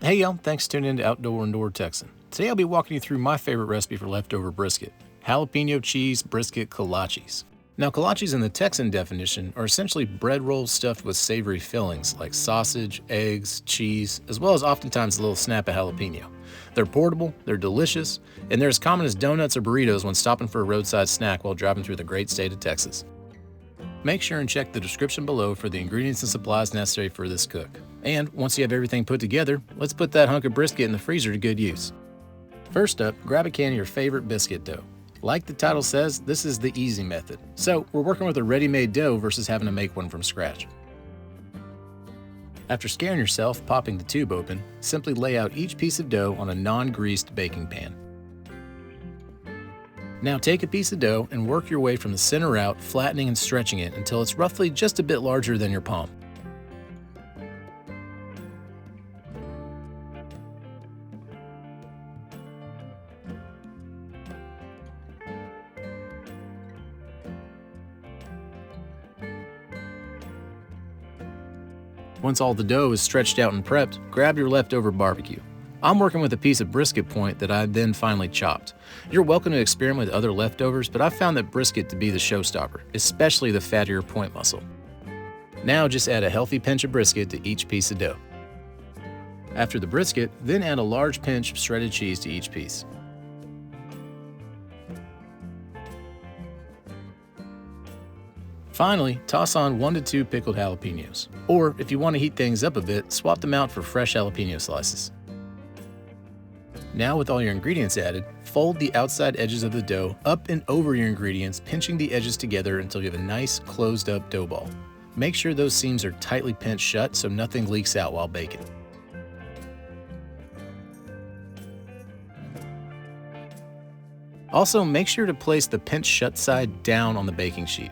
Hey y'all, thanks for tuning in to Outdoor Indoor Texan. Today I'll be walking you through my favorite recipe for leftover brisket, jalapeno cheese brisket kolaches. Now kolaches in the Texan definition are essentially bread rolls stuffed with savory fillings like sausage, eggs, cheese, as well as oftentimes a little snap of jalapeno. They're portable, they're delicious, and they're as common as donuts or burritos when stopping for a roadside snack while driving through the great state of Texas. Make sure and check the description below for the ingredients and supplies necessary for this cook. And once you have everything put together, let's put that hunk of brisket in the freezer to good use. First up, grab a can of your favorite biscuit dough. Like the title says, this is the easy method. So we're working with a ready-made dough versus having to make one from scratch. After scaring yourself popping the tube open, simply lay out each piece of dough on a non-greased baking pan. Now take a piece of dough and work your way from the center out, flattening and stretching it until it's roughly just a bit larger than your palm. Once all the dough is stretched out and prepped, grab your leftover barbecue. I'm working with a piece of brisket point that I then finely chopped. You're welcome to experiment with other leftovers, but I've found that brisket to be the showstopper, especially the fattier point muscle. Now just add a healthy pinch of brisket to each piece of dough. After the brisket, then add a large pinch of shredded cheese to each piece. Finally, toss on 1 to 2 pickled jalapenos. Or if you want to heat things up a bit, swap them out for fresh jalapeno slices. Now with all your ingredients added, fold the outside edges of the dough up and over your ingredients, pinching the edges together until you have a nice closed up dough ball. Make sure those seams are tightly pinched shut so nothing leaks out while baking. Also, make sure to place the pinched shut side down on the baking sheet.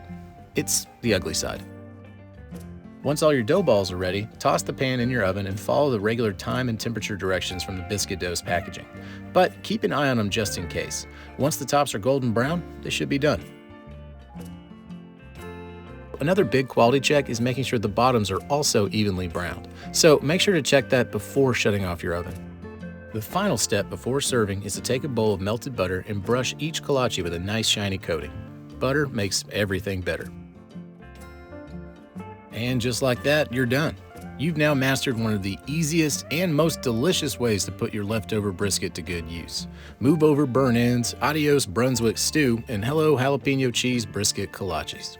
It's the ugly side. Once all your dough balls are ready, toss the pan in your oven and follow the regular time and temperature directions from the biscuit dough's packaging. But keep an eye on them just in case. Once the tops are golden brown, they should be done. Another big quality check is making sure the bottoms are also evenly browned. So make sure to check that before shutting off your oven. The final step before serving is to take a bowl of melted butter and brush each kolache with a nice shiny coating. Butter makes everything better. And just like that, you're done. You've now mastered one of the easiest and most delicious ways to put your leftover brisket to good use. Move over burn ends, adios Brunswick stew, and hello jalapeno cheese brisket kolaches.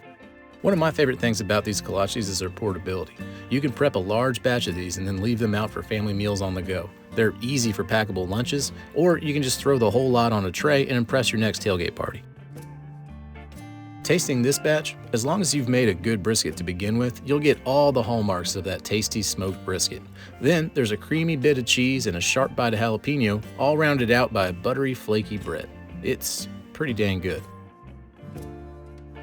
One of my favorite things about these kolaches is their portability. You can prep a large batch of these and then leave them out for family meals on the go. They're easy for packable lunches, or you can just throw the whole lot on a tray and impress your next tailgate party. Tasting this batch, as long as you've made a good brisket to begin with, you'll get all the hallmarks of that tasty smoked brisket. Then there's a creamy bit of cheese and a sharp bite of jalapeno, all rounded out by a buttery, flaky bread. It's pretty dang good.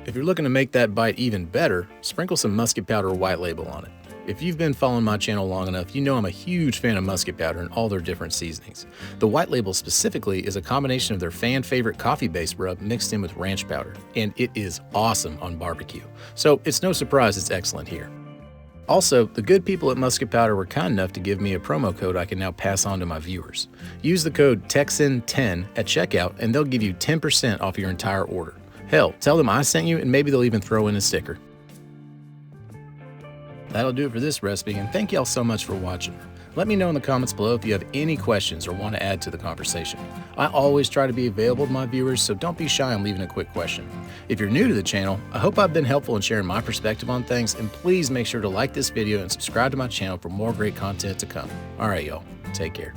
If you're looking to make that bite even better, sprinkle some musket powder or white label on it. If you've been following my channel long enough, you know I'm a huge fan of musket powder and all their different seasonings. The white label specifically is a combination of their fan favorite coffee-based rub mixed in with ranch powder, and it is awesome on barbecue. So it's no surprise it's excellent here. Also, the good people at Musket Powder were kind enough to give me a promo code I can now pass on to my viewers. Use the code TEXAN10 at checkout and they'll give you 10% off your entire order. Hell, tell them I sent you and maybe they'll even throw in a sticker. That'll do it for this recipe, and thank y'all so much for watching. Let me know in the comments below if you have any questions or want to add to the conversation. I always try to be available to my viewers, so don't be shy on leaving a quick question. If you're new to the channel, I hope I've been helpful in sharing my perspective on things, and please make sure to like this video and subscribe to my channel for more great content to come. All right, y'all, take care.